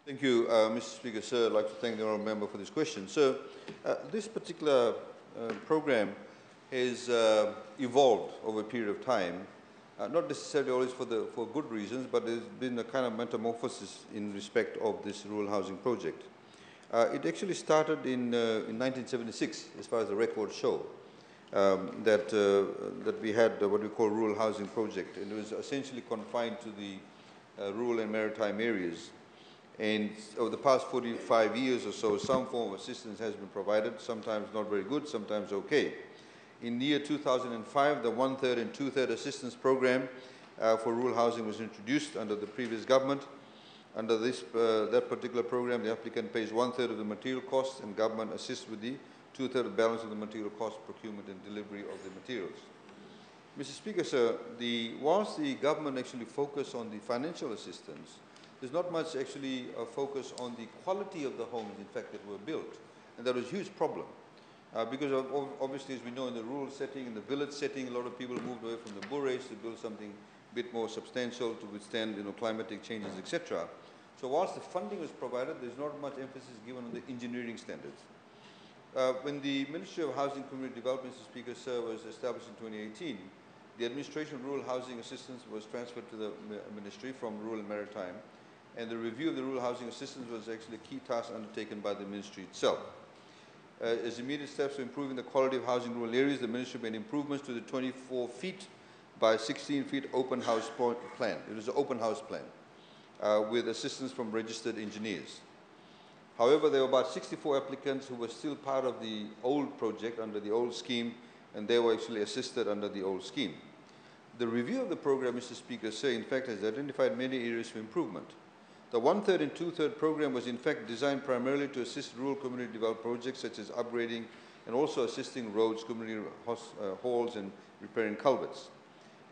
Thank you, Mr. Speaker. Sir, I'd like to thank the honourable member for this question. So, this particular program has evolved over a period of time, not necessarily always for good reasons, but there's been a kind of metamorphosis in respect of this rural housing project. It actually started in 1976, as far as the records show, that we had what we call rural housing project, and it was essentially confined to the rural and maritime areas. And over the past 45 years or so, some form of assistance has been provided, sometimes not very good, sometimes okay. In the year 2005, the one-third and two-third assistance program for rural housing was introduced under the previous government. Under that particular program, the applicant pays one-third of the material costs and government assists with the two-third balance of the material cost, procurement and delivery of the materials. Mr. Speaker, sir, whilst the government actually focused on the financial assistance, there's not much actually focus on the quality of the homes, in fact, that were built. And that was a huge problem. Because obviously, as we know, in the rural setting, in the village setting, a lot of people moved away from the bourgeois to build something a bit more substantial to withstand, climatic changes, etc. So whilst the funding was provided, there's not much emphasis given on the engineering standards. When the Ministry of Housing and Community Development, Mr. Speaker, sir, was established in 2018, the Administration of Rural Housing Assistance was transferred to the Ministry from Rural and Maritime, and the review of the rural housing assistance was actually a key task undertaken by the Ministry itself. As immediate steps to improving the quality of housing in rural areas, the Ministry made improvements to the 24 feet by 16 feet open house plan. It was an open house plan with assistance from registered engineers. However, there were about 64 applicants who were still part of the old project under the old scheme, and they were actually assisted under the old scheme. The review of the program, Mr. Speaker, sir, in fact, has identified many areas for improvement. The one-third and two-third program was in fact designed primarily to assist rural community development projects such as upgrading and also assisting roads, community halls and repairing culverts.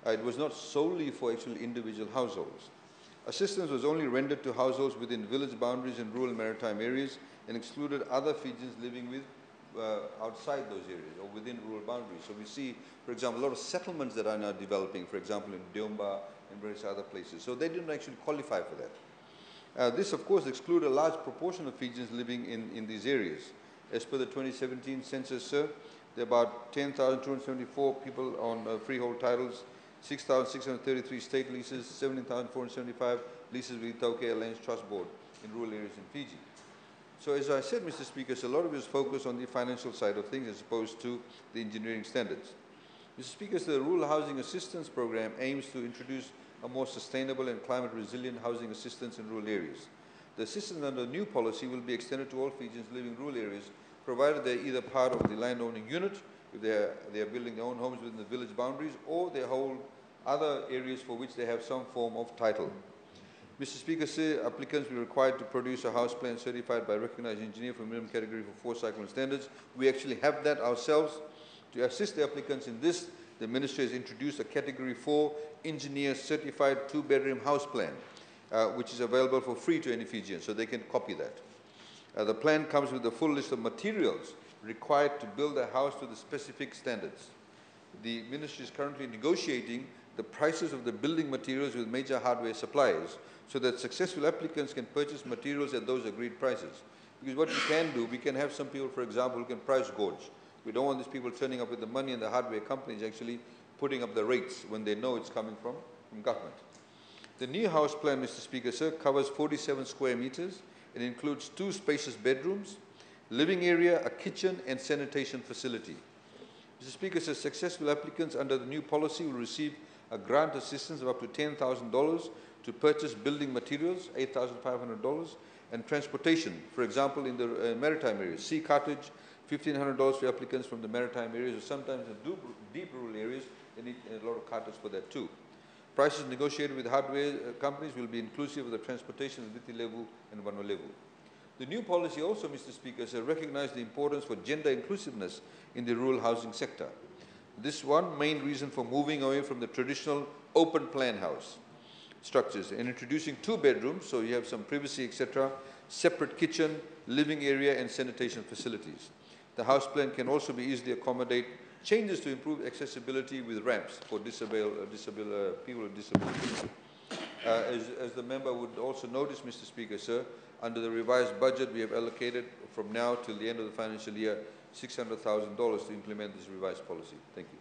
It was not solely for actually individual households. Assistance was only rendered to households within village boundaries and rural and maritime areas and excluded other Fijians living outside those areas or within rural boundaries. So we see, for example, a lot of settlements that are now developing, for example, in Diomba and various other places. So they didn't actually qualify for that. This, of course, excluded a large proportion of Fijians living in these areas. As per the 2017 census, sir, there are about 10,274 people on freehold titles, 6,633 state leases, 17,475 leases with Tauke Lands Trust Board in rural areas in Fiji. So as I said, Mr. Speaker, so a lot of it is focused on the financial side of things as opposed to the engineering standards. Mr. Speaker, so the Rural Housing Assistance Program aims to introduce a more sustainable and climate-resilient housing assistance in rural areas. The assistance under the new policy will be extended to all Fijians living in rural areas, provided they are either part of the landowning unit, if they are building their own homes within the village boundaries, or they hold other areas for which they have some form of title. Mr. Speaker, sir, applicants will be required to produce a house plan certified by a recognized engineer for minimum category for 4 cyclone standards. We actually have that ourselves. To assist the applicants in this, the Ministry has introduced a Category 4 engineer certified 2-bedroom house plan, which is available for free to any Fijian, so they can copy that. The plan comes with a full list of materials required to build a house to the specific standards. The Ministry is currently negotiating the prices of the building materials with major hardware suppliers so that successful applicants can purchase materials at those agreed prices. Because what we can do, we can have some people, for example, who can price gouge. We don't want these people turning up with the money and the hardware companies actually putting up the rates when they know it's coming from government. The new house plan, Mr. Speaker, sir, covers 47 square meters. It includes 2 spacious bedrooms, living area, a kitchen and sanitation facility. Mr. Speaker, sir, successful applicants under the new policy will receive a grant assistance of up to $10,000 to purchase building materials, $8,500, and transportation, for example, in the maritime areas, sea cartage, $1,500 for applicants from the maritime areas, or sometimes in deep rural areas, they need a lot of cartage for that too. Prices negotiated with hardware companies will be inclusive of the transportation at Viti level and Vano level. The new policy also, Mr. Speaker, has recognized the importance for gender inclusiveness in the rural housing sector. This one main reason for moving away from the traditional open plan house structures and introducing 2 bedrooms, so you have some privacy, etc., separate kitchen, living area, and sanitation facilities. The house plan can also be easily accommodate changes to improve accessibility with ramps for people with disabilities. As the member would also notice, Mr. Speaker, sir, under the revised budget, we have allocated from now till the end of the financial year $600,000 to implement this revised policy. Thank you.